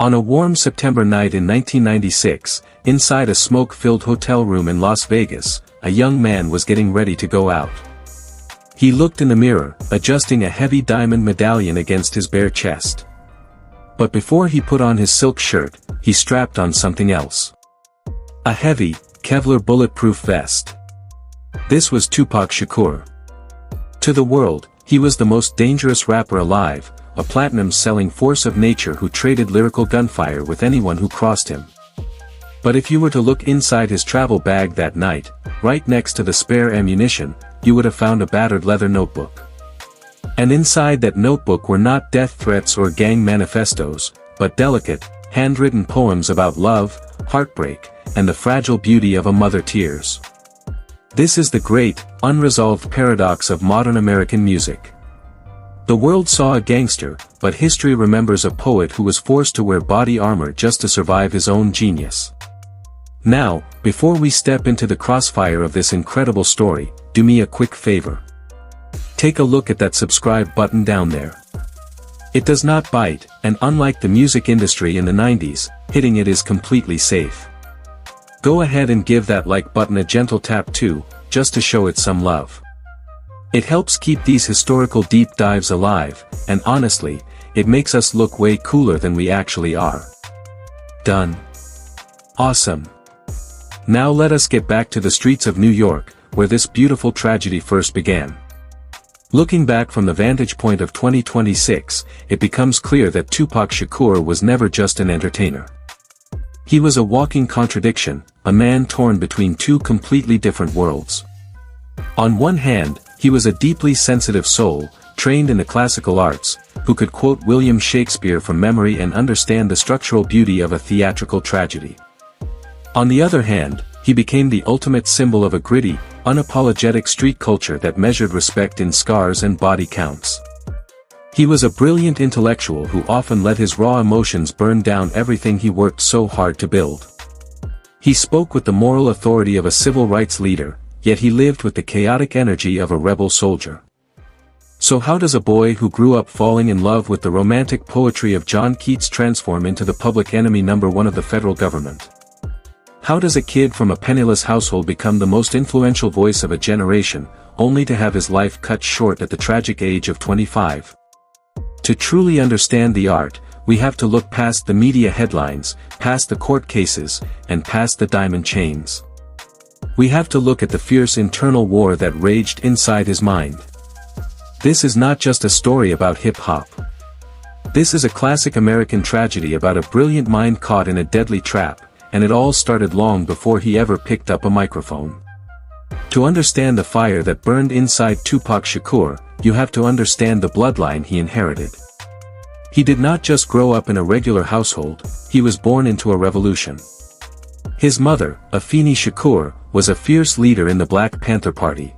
On a warm September night in 1996, inside a smoke-filled hotel room in Las Vegas, a young man was getting ready to go out. He looked in the mirror, adjusting a heavy diamond medallion against his bare chest. But before he put on his silk shirt, he strapped on something else. A heavy, Kevlar bulletproof vest. This was Tupac Shakur. To the world, he was the most dangerous rapper alive, a platinum-selling force of nature who traded lyrical gunfire with anyone who crossed him. But if you were to look inside his travel bag that night, right next to the spare ammunition, you would have found a battered leather notebook. And inside that notebook were not death threats or gang manifestos, but delicate, handwritten poems about love, heartbreak, and the fragile beauty of a mother's tears. This is the great, unresolved paradox of modern American music. The world saw a gangster, but history remembers a poet who was forced to wear body armor just to survive his own genius. Now, before we step into the crossfire of this incredible story, do me a quick favor. Take a look at that subscribe button down there. It does not bite, and unlike the music industry in the 90s, hitting it is completely safe. Go ahead and give that like button a gentle tap too, just to show it some love. It helps keep these historical deep dives alive, and honestly, it makes us look way cooler than we actually are. Done. Awesome. Now let us get back to the streets of New York, where this beautiful tragedy first began. Looking back from the vantage point of 2026, it becomes clear that Tupac Shakur was never just an entertainer. He was a walking contradiction, a man torn between two completely different worlds. On one hand, he was a deeply sensitive soul, trained in the classical arts, who could quote William Shakespeare from memory and understand the structural beauty of a theatrical tragedy. On the other hand, he became the ultimate symbol of a gritty, unapologetic street culture that measured respect in scars and body counts. He was a brilliant intellectual who often let his raw emotions burn down everything he worked so hard to build. He spoke with the moral authority of a civil rights leader, yet he lived with the chaotic energy of a rebel soldier. So how does a boy who grew up falling in love with the romantic poetry of John Keats transform into the public enemy number one of the federal government? How does a kid from a penniless household become the most influential voice of a generation, only to have his life cut short at the tragic age of 25? To truly understand the art, we have to look past the media headlines, past the court cases, and past the diamond chains. We have to look at the fierce internal war that raged inside his mind. This is not just a story about hip-hop. This is a classic American tragedy about a brilliant mind caught in a deadly trap, and it all started long before he ever picked up a microphone. To understand the fire that burned inside Tupac Shakur, you have to understand the bloodline he inherited. He did not just grow up in a regular household, he was born into a revolution. His mother, Afeni Shakur, was a fierce leader in the Black Panther Party.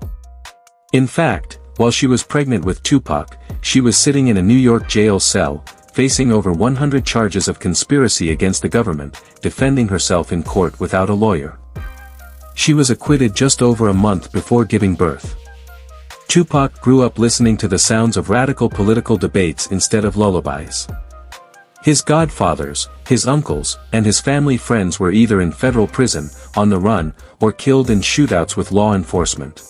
In fact, while she was pregnant with Tupac, she was sitting in a New York jail cell, facing over 100 charges of conspiracy against the government, defending herself in court without a lawyer. She was acquitted just over a month before giving birth. Tupac grew up listening to the sounds of radical political debates instead of lullabies. His godfathers, his uncles, and his family friends were either in federal prison, on the run, or killed in shootouts with law enforcement.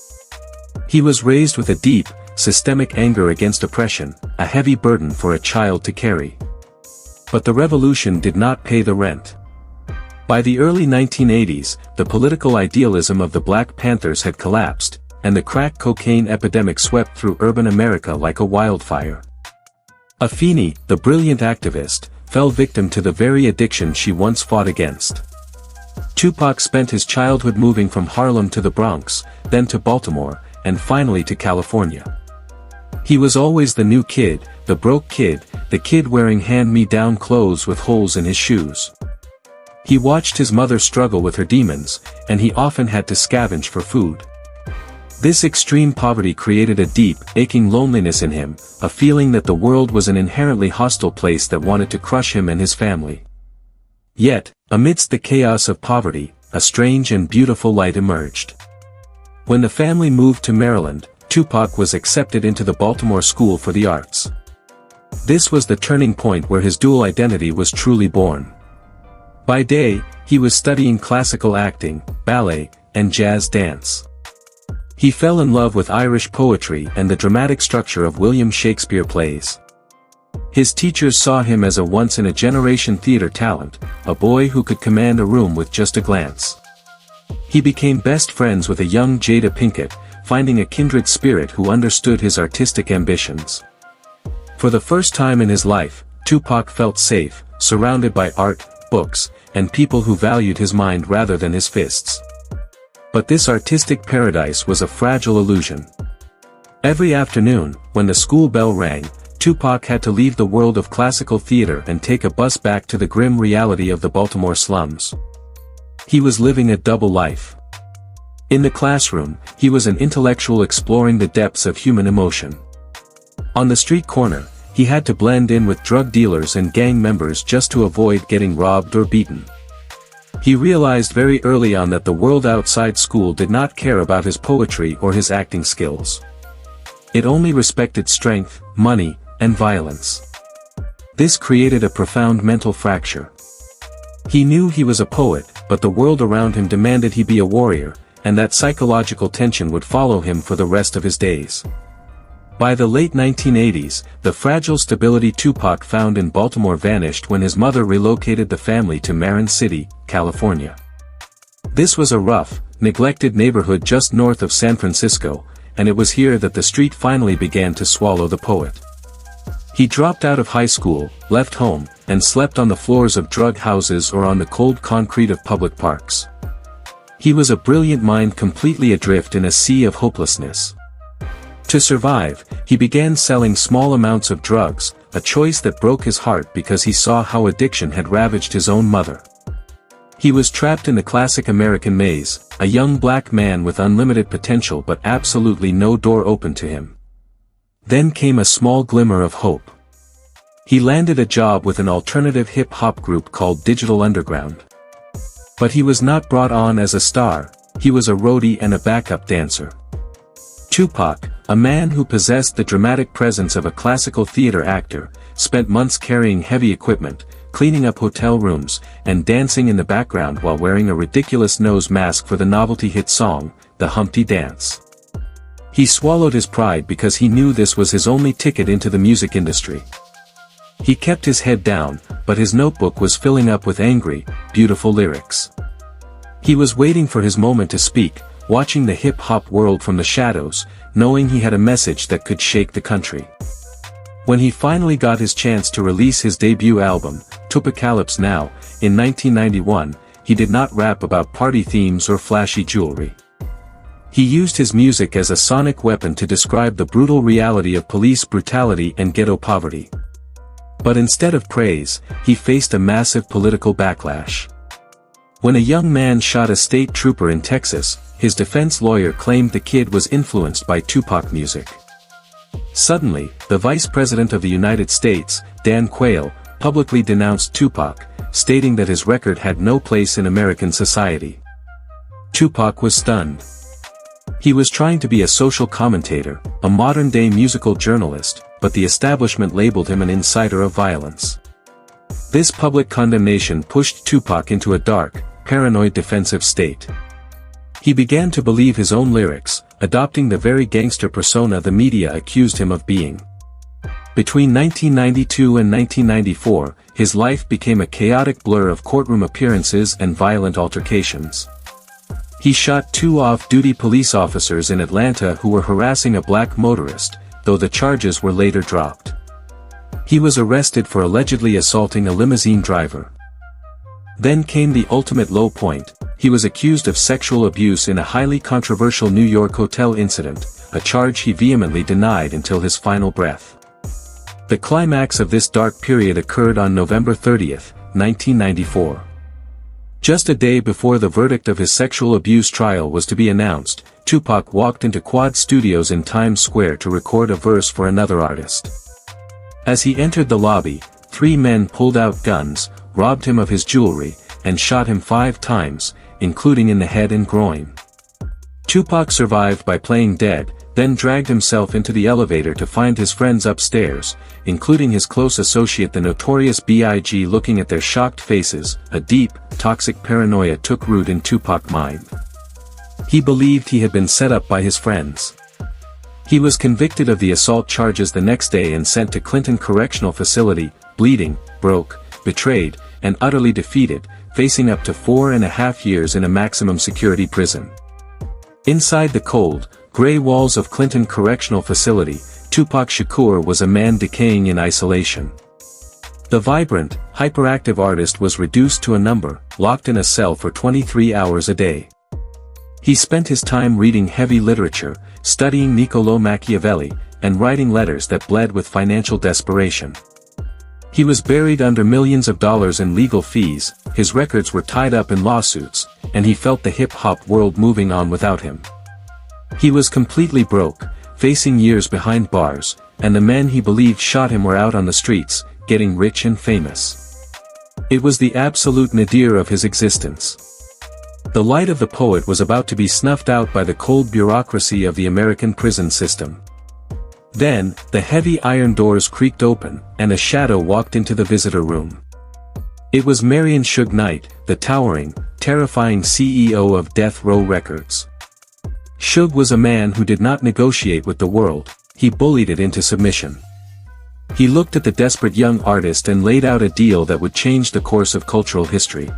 He was raised with a deep, systemic anger against oppression, a heavy burden for a child to carry. But the revolution did not pay the rent. By the early 1980s, the political idealism of the Black Panthers had collapsed, and the crack cocaine epidemic swept through urban America like a wildfire. Afeni, the brilliant activist, fell victim to the very addiction she once fought against. Tupac spent his childhood moving from Harlem to the Bronx, then to Baltimore, and finally to California. He was always the new kid, the broke kid, the kid wearing hand-me-down clothes with holes in his shoes. He watched his mother struggle with her demons, and he often had to scavenge for food. This extreme poverty created a deep, aching loneliness in him, a feeling that the world was an inherently hostile place that wanted to crush him and his family. Yet, amidst the chaos of poverty, a strange and beautiful light emerged. When the family moved to Maryland, Tupac was accepted into the Baltimore School for the Arts. This was the turning point where his dual identity was truly born. By day, he was studying classical acting, ballet, and jazz dance. He fell in love with Irish poetry and the dramatic structure of William Shakespeare plays. His teachers saw him as a once-in-a-generation theater talent, a boy who could command a room with just a glance. He became best friends with a young Jada Pinkett, finding a kindred spirit who understood his artistic ambitions. For the first time in his life, Tupac felt safe, surrounded by art, books, and people who valued his mind rather than his fists. But this artistic paradise was a fragile illusion. Every afternoon, when the school bell rang, Tupac had to leave the world of classical theater and take a bus back to the grim reality of the Baltimore slums. He was living a double life. In the classroom, he was an intellectual exploring the depths of human emotion. On the street corner, he had to blend in with drug dealers and gang members just to avoid getting robbed or beaten. He realized very early on that the world outside school did not care about his poetry or his acting skills. It only respected strength, money, and violence. This created a profound mental fracture. He knew he was a poet, but the world around him demanded he be a warrior, and that psychological tension would follow him for the rest of his days. By the late 1980s, the fragile stability Tupac found in Baltimore vanished when his mother relocated the family to Marin City, California. This was a rough, neglected neighborhood just north of San Francisco, and it was here that the street finally began to swallow the poet. He dropped out of high school, left home, and slept on the floors of drug houses or on the cold concrete of public parks. He was a brilliant mind completely adrift in a sea of hopelessness. To survive, he began selling small amounts of drugs, a choice that broke his heart because he saw how addiction had ravaged his own mother. He was trapped in the classic American maze, a young black man with unlimited potential but absolutely no door open to him. Then came a small glimmer of hope. He landed a job with an alternative hip-hop group called Digital Underground. But he was not brought on as a star, he was a roadie and a backup dancer. Tupac, a man who possessed the dramatic presence of a classical theater actor, spent months carrying heavy equipment, cleaning up hotel rooms, and dancing in the background while wearing a ridiculous nose mask for the novelty hit song, The Humpty Dance. He swallowed his pride because he knew this was his only ticket into the music industry. He kept his head down, but his notebook was filling up with angry, beautiful lyrics. He was waiting for his moment to speak, watching the hip-hop world from the shadows, knowing he had a message that could shake the country. When he finally got his chance to release his debut album, Tupacalypse Now, in 1991, he did not rap about party themes or flashy jewelry. He used his music as a sonic weapon to describe the brutal reality of police brutality and ghetto poverty. But instead of praise, he faced a massive political backlash. When a young man shot a state trooper in Texas, his defense lawyer claimed the kid was influenced by Tupac music. Suddenly, the Vice President of the United States, Dan Quayle, publicly denounced Tupac, stating that his record had no place in American society. Tupac was stunned. He was trying to be a social commentator, a modern-day musical journalist, but the establishment labeled him an inciter of violence. This public condemnation pushed Tupac into a dark, paranoid defensive state. He began to believe his own lyrics, adopting the very gangster persona the media accused him of being. Between 1992 and 1994, his life became a chaotic blur of courtroom appearances and violent altercations. He shot 2 off-duty police officers in Atlanta who were harassing a black motorist, though the charges were later dropped. He was arrested for allegedly assaulting a limousine driver. Then came the ultimate low point. He was accused of sexual abuse in a highly controversial New York hotel incident, a charge he vehemently denied until his final breath. The climax of this dark period occurred on November 30, 1994. Just a day before the verdict of his sexual abuse trial was to be announced, Tupac walked into Quad Studios in Times Square to record a verse for another artist. As he entered the lobby, 3 men pulled out guns, robbed him of his jewelry, and shot him 5 times, including in the head and groin. Tupac survived by playing dead, then dragged himself into the elevator to find his friends upstairs, including his close associate the Notorious B.I.G. Looking at their shocked faces, a deep, toxic paranoia took root in Tupac's mind. He believed he had been set up by his friends. He was convicted of the assault charges the next day and sent to Clinton Correctional Facility, bleeding, broke, betrayed, and utterly defeated, facing up to 4.5 years in a maximum security prison. Inside the cold, gray walls of Clinton Correctional Facility, Tupac Shakur was a man decaying in isolation. The vibrant, hyperactive artist was reduced to a number, locked in a cell for 23 hours a day. He spent his time reading heavy literature, studying Niccolò Machiavelli, and writing letters that bled with financial desperation. He was buried under millions of dollars in legal fees, his records were tied up in lawsuits, and he felt the hip-hop world moving on without him. He was completely broke, facing years behind bars, and the men he believed shot him were out on the streets, getting rich and famous. It was the absolute nadir of his existence. The light of the poet was about to be snuffed out by the cold bureaucracy of the American prison system. Then, the heavy iron doors creaked open, and a shadow walked into the visitor room. It was Marion Suge Knight, the towering, terrifying CEO of Death Row Records. Suge was a man who did not negotiate with the world, he bullied it into submission. He looked at the desperate young artist and laid out a deal that would change the course of cultural history.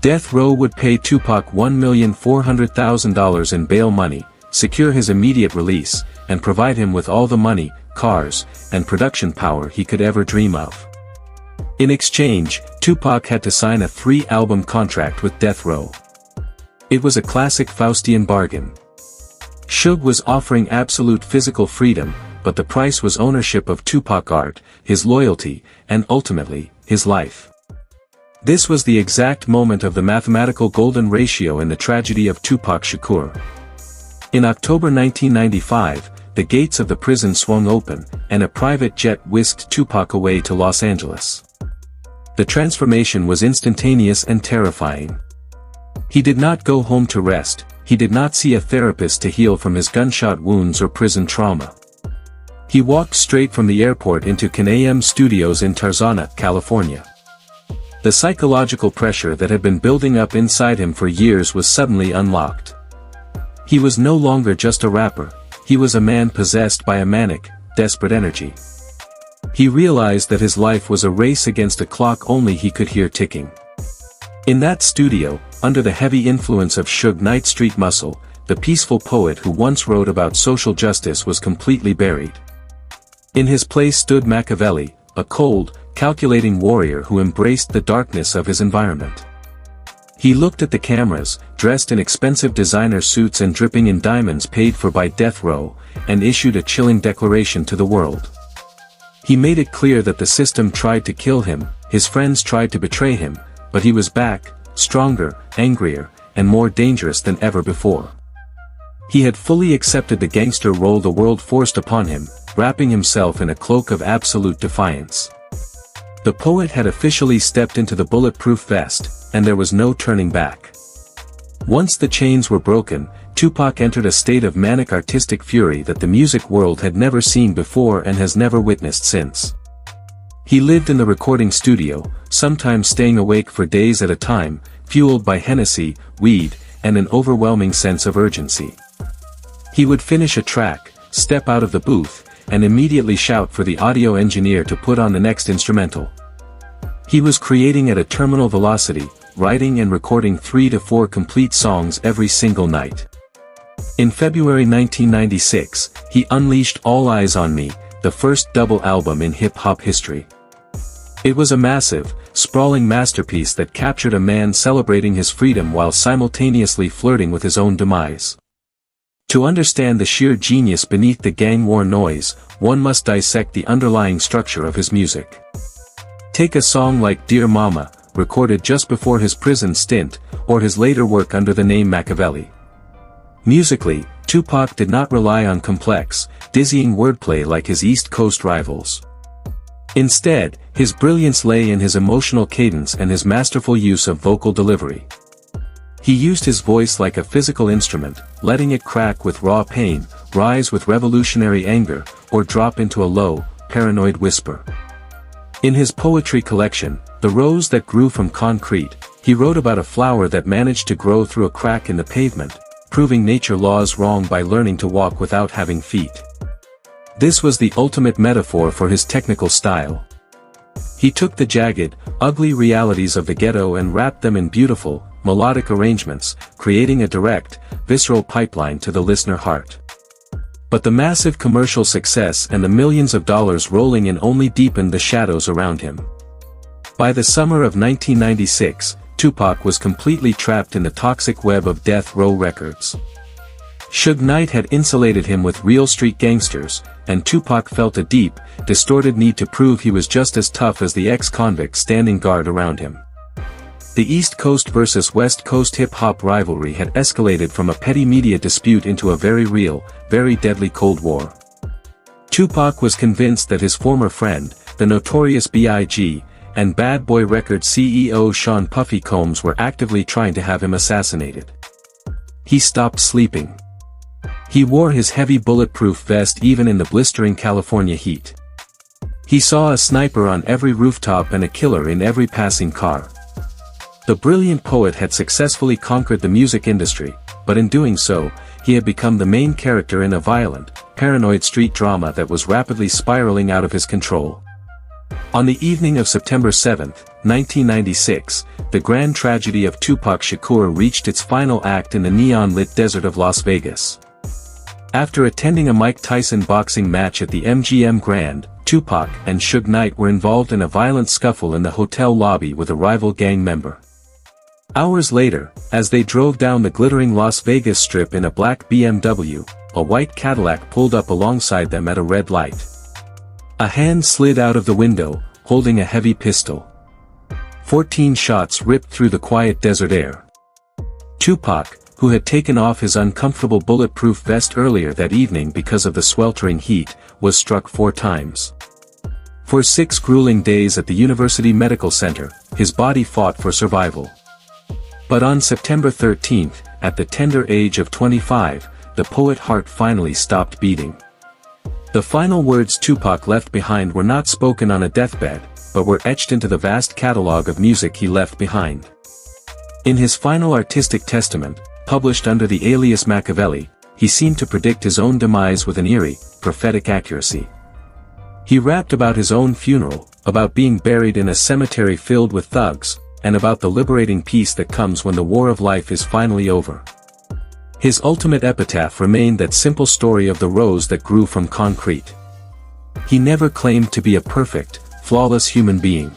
Death Row would pay Tupac $1,400,000 in bail money, secure his immediate release, and provide him with all the money, cars, and production power he could ever dream of. In exchange, Tupac had to sign a 3-album contract with Death Row. It was a classic Faustian bargain. Suge was offering absolute physical freedom, but the price was ownership of Tupac art, his loyalty, and ultimately, his life. This was the exact moment of the mathematical golden ratio in the tragedy of Tupac Shakur. In October 1995, the gates of the prison swung open, and a private jet whisked Tupac away to Los Angeles. The transformation was instantaneous and terrifying. He did not go home to rest, he did not see a therapist to heal from his gunshot wounds or prison trauma. He walked straight from the airport into Can-Am Studios in Tarzana, California. The psychological pressure that had been building up inside him for years was suddenly unlocked. He was no longer just a rapper, he was a man possessed by a manic, desperate energy. He realized that his life was a race against a clock only he could hear ticking. In that studio, under the heavy influence of Suge Knight Street Muscle, the peaceful poet who once wrote about social justice was completely buried. In his place stood Machiavelli, a cold, calculating warrior who embraced the darkness of his environment. He looked at the cameras, dressed in expensive designer suits and dripping in diamonds paid for by Death Row, and issued a chilling declaration to the world. He made it clear that the system tried to kill him, his friends tried to betray him, but he was back, stronger, angrier, and more dangerous than ever before. He had fully accepted the gangster role the world forced upon him, wrapping himself in a cloak of absolute defiance. The poet had officially stepped into the bulletproof vest, and there was no turning back. Once the chains were broken, Tupac entered a state of manic artistic fury that the music world had never seen before and has never witnessed since. He lived in the recording studio, sometimes staying awake for days at a time, fueled by Hennessy, weed, and an overwhelming sense of urgency. He would finish a track, step out of the booth, and immediately shout for the audio engineer to put on the next instrumental. He was creating at a terminal velocity, writing and recording 3 to 4 complete songs every single night. In February 1996, he unleashed All Eyes on Me, the first double album in hip-hop history. It was a massive, sprawling masterpiece that captured a man celebrating his freedom while simultaneously flirting with his own demise. To understand the sheer genius beneath the gang-war noise, one must dissect the underlying structure of his music. Take a song like Dear Mama, recorded just before his prison stint, or his later work under the name Machiavelli. Musically, Tupac did not rely on complex, dizzying wordplay like his East Coast rivals. Instead, his brilliance lay in his emotional cadence and his masterful use of vocal delivery. He used his voice like a physical instrument, letting it crack with raw pain, rise with revolutionary anger, or drop into a low, paranoid whisper. In his poetry collection, The Rose That Grew from Concrete, he wrote about a flower that managed to grow through a crack in the pavement, proving nature laws wrong by learning to walk without having feet. This was the ultimate metaphor for his technical style. He took the jagged, ugly realities of the ghetto and wrapped them in beautiful, melodic arrangements, creating a direct, visceral pipeline to the listener heart. But the massive commercial success and the millions of dollars rolling in only deepened the shadows around him. By the summer of 1996, Tupac was completely trapped in the toxic web of Death Row Records. Suge Knight had insulated him with real street gangsters, and Tupac felt a deep, distorted need to prove he was just as tough as the ex-convict standing guard around him. The East Coast versus West Coast hip-hop rivalry had escalated from a petty media dispute into a very real, very deadly Cold War. Tupac was convinced that his former friend, the Notorious B.I.G., and Bad Boy Records CEO Sean Puffy Combs were actively trying to have him assassinated. He stopped sleeping. He wore his heavy bulletproof vest even in the blistering California heat. He saw a sniper on every rooftop and a killer in every passing car. The brilliant poet had successfully conquered the music industry, but in doing so, he had become the main character in a violent, paranoid street drama that was rapidly spiraling out of his control. On the evening of September 7, 1996, the grand tragedy of Tupac Shakur reached its final act in the neon-lit desert of Las Vegas. After attending a Mike Tyson boxing match at the MGM Grand, Tupac and Suge Knight were involved in a violent scuffle in the hotel lobby with a rival gang member. Hours later, as they drove down the glittering Las Vegas Strip in a black BMW, a white Cadillac pulled up alongside them at a red light. A hand slid out of the window, holding a heavy pistol. 14 shots ripped through the quiet desert air. Tupac, who had taken off his uncomfortable bulletproof vest earlier that evening because of the sweltering heat, was struck 4 times. For 6 grueling days at the University Medical Center, his body fought for survival. But on September 13, at the tender age of 25, the poet's heart finally stopped beating. The final words Tupac left behind were not spoken on a deathbed, but were etched into the vast catalog of music he left behind. In his final artistic testament, published under the alias Machiavelli, he seemed to predict his own demise with an eerie, prophetic accuracy. He rapped about his own funeral, about being buried in a cemetery filled with thugs, and about the liberating peace that comes when the war of life is finally over. His ultimate epitaph remained that simple story of the rose that grew from concrete. He never claimed to be a perfect, flawless human being.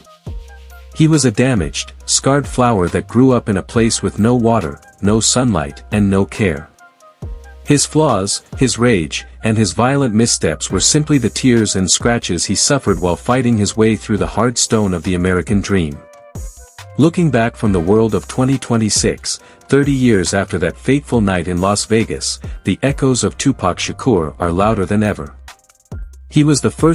He was a damaged, scarred flower that grew up in a place with no water, no sunlight, and no care. His flaws, his rage, and his violent missteps were simply the tears and scratches he suffered while fighting his way through the hard stone of the American dream. Looking back from the world of 2026, 30 years after that fateful night in Las Vegas, the echoes of Tupac Shakur are louder than ever. He was the first